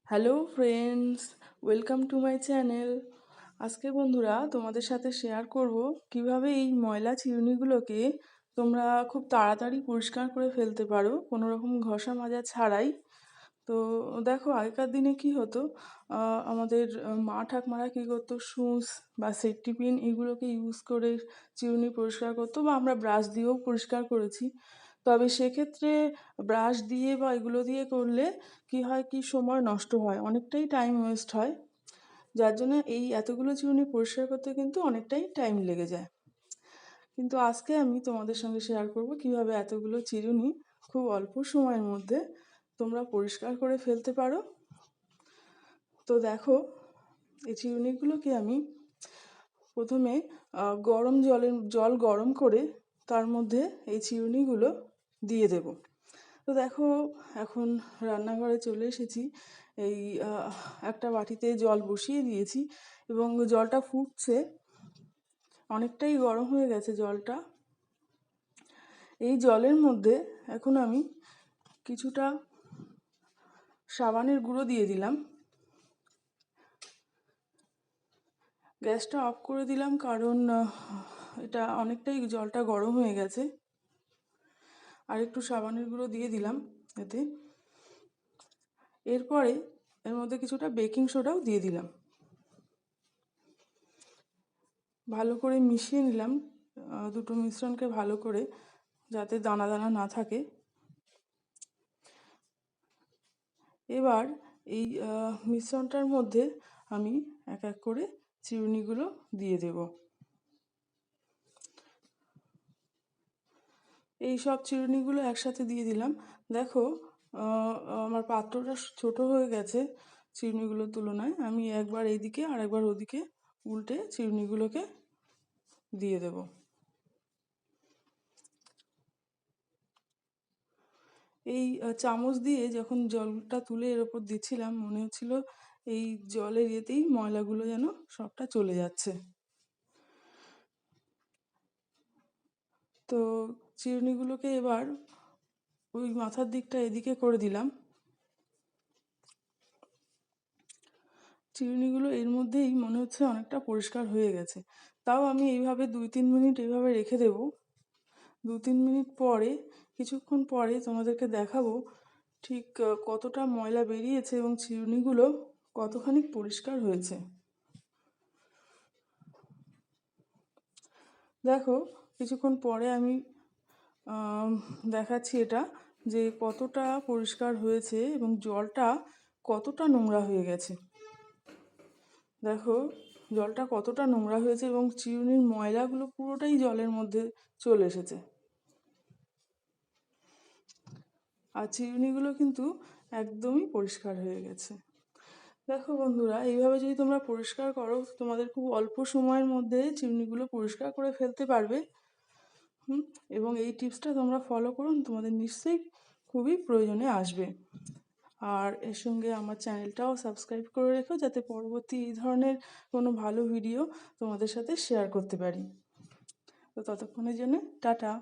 Hello friends, welcome to my channel. আজকে বন্ধুরা তোমাদের সাথে শেয়ার করব কিভাবে এই ময়লা চিরুনিগুলোকে তোমরা খুব তাড়াতাড়ি পরিষ্কার করে ফেলতে পারো কোনো রকম ঘষা মাজা ছাড়াই। তো দেখো, আগেকার দিনে কি হতো, আমাদের মা ঠাকমারা কী করতো, সুঁচ বা সেফটি পিন এগুলোকে ইউজ করে চিরুনি পরিষ্কার করতো, বা আমরা ব্রাশ দিয়েও পরিষ্কার করেছি। তবে সেক্ষেত্রে ব্রাশ দিয়ে বা এগুলো দিয়ে করলে কি হয়, কি সময় নষ্ট হয়, অনেকটাই টাইম ওয়েস্ট হয়, যার জন্য এই এতগুলো চিরুনি পরিষ্কার করতে কিন্তু অনেকটাই টাইম লেগে যায়। কিন্তু আজকে আমি তোমাদের সঙ্গে শেয়ার করব কিভাবে এতগুলো চিরুনি খুব অল্প সময়ের মধ্যে তোমরা পরিষ্কার করে ফেলতে পারো। তো দেখো, এই চিরুনিগুলোকে আমি প্রথমে জল গরম করে তার মধ্যে এই চিরুনিগুলো দিয়ে দেব। তো দেখো, এখন রান্নাঘরে চলে এসেছি। এই একটা বাটিতে জল বসিয়ে দিয়েছি এবং জলটা ফুটছে, অনেকটাই গরম হয়ে গেছে জলটা। এই জলের মধ্যে এখন আমি কিছুটা সাবানের গুঁড়ো দিয়ে দিলাম। গ্যাসটা অফ করে দিলাম কারণ এটা অনেকটাই জলটা গরম হয়ে গেছে। আর একটু সাবানের গুঁড়ো দিয়ে দিলাম এতে। এরপরে এর মধ্যে কিছুটা বেকিং সোডাও দিয়ে দিলাম। ভালো করে মিশিয়ে নিলাম দুটো মিশ্রণকে ভালো করে, যাতে দানা দানা না থাকে। এবার এই মিশ্রণটার মধ্যে আমি এক এক করে চিরুনিগুলো দিয়ে দেব। এই সব চিরুনিগুলো একসাথে দিয়ে দিলাম। দেখো, আমার পাত্রটা ছোট হয়ে গেছে চিরুনিগুলোর তুলনায়। আমি একবার এইদিকে আর একবার ওদিকে উল্টে চিরুনিগুলোকে দিয়ে দেব। এই চামচ দিয়ে যখন জলটা তুলে এর ওপর দিচ্ছিলাম, মনে হচ্ছিল এই জলের ইয়েতেই ময়লাগুলো যেন সবটা চলে যাচ্ছে। তো চিরুনিগুলোকে এবার ওই মাথার দিকটা এদিকে করে দিলাম। চিরুনিগুলো এর মধ্যেই মনে হচ্ছে অনেকটা পরিষ্কার হয়ে গেছে। তাও আমি এইভাবে 2-3 মিনিট এইভাবে রেখে দেব। 2-3 মিনিট পরে, কিছুক্ষণ পরে তোমাদেরকে দেখাবো ঠিক কতটা ময়লা বেরিয়েছে এবং চিরুনিগুলো কতখানি পরিষ্কার হয়েছে। দেখো, কিছুক্ষণ পরে আমি দেখাচ্ছি এটা, যে কতটা পরিষ্কার হয়েছে এবং জলটা কতটা নোংরা হয়ে গেছে। দেখো, জলটা কতটা নোংরা হয়েছে এবং চিরুনির ময়লাগুলো পুরোটাই জলের মধ্যে চলে এসেছে। আর চিরুনিগুলো কিন্তু একদমই পরিষ্কার হয়ে গেছে। দেখো বন্ধুরা, এইভাবে যদি তোমরা পরিষ্কার করো, তোমাদের খুব অল্প সময়ের মধ্যে চিরুনিগুলো পরিষ্কার করে ফেলতে পারবে। এবং এই টিপসটা তোমরা ফলো করুন, তোমাদের নিশ্চয়ই খুবই প্রয়োজনে আসবে। আর এর সঙ্গে আমার চ্যানেলটাও সাবস্ক্রাইব করে রেখো, যাতে পরবর্তী এই ধরনের কোনো ভালো ভিডিও তোমাদের সাথে শেয়ার করতে পারি। তো ততক্ষণের জন্য টাটা।